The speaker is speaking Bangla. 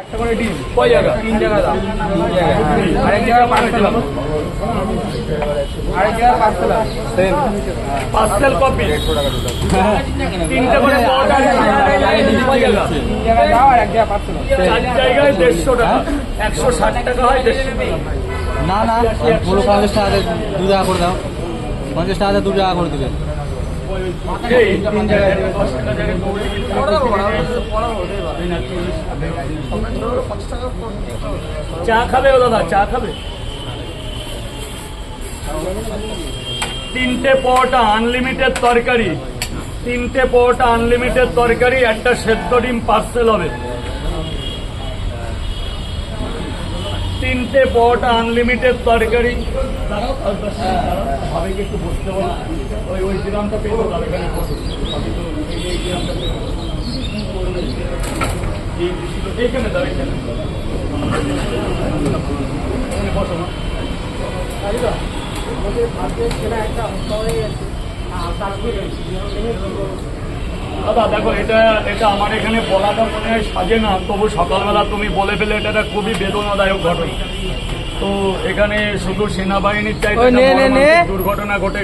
একটা করে ডিম কয় জায়গা? 3 জায়গা দাম। 3 জায়গা আরেক জায়গা পার্সেল আরেক জায়গা পার্সেল সেম পার্সেল কপি 150 টাকা টোটাল। তিনটা করে পাওয়াটা কয় জায়গা? 3 জায়গা দাও আর এক জায়গা পার্সেল। চার জায়গায় 150 টাকা 160 টাকা হয় 150 টাকা। না না পুরো 50 টাকা 2 টাকা করে দাও। 50 টাকা 2 টাকা করে দিবে। এই 3 জায়গায় 10 টাকা জায়গায় চা খাবে ও দাদা? চা খাবে? 3টে পরোটা আনলিমিটেড তরকারি, 3টে পরোটা আনলিমিটেড তরকারি, একটা সেদ্ধ ডিম পার্সেল হবে। 3টে পরোটা আনলিমিটেড তরকারি। সবাইকে একটু বসতে বলো, ওই গ্রামটা পেয়ে তার এখানে বসে এই গ্রামটা এইখানে দাও, এইখানে বসো না। দাদা দেখো, এটা আমার এখানে বলাটা মনে হয় সাজে না, তবু সকালবেলা তুমি বলে ফেলে এটা খুবই বেদনাদায়ক ঘটনা। তো এখানে শুধু সেনাবাহিনীর চাইতে দুর্ঘটনা ঘটে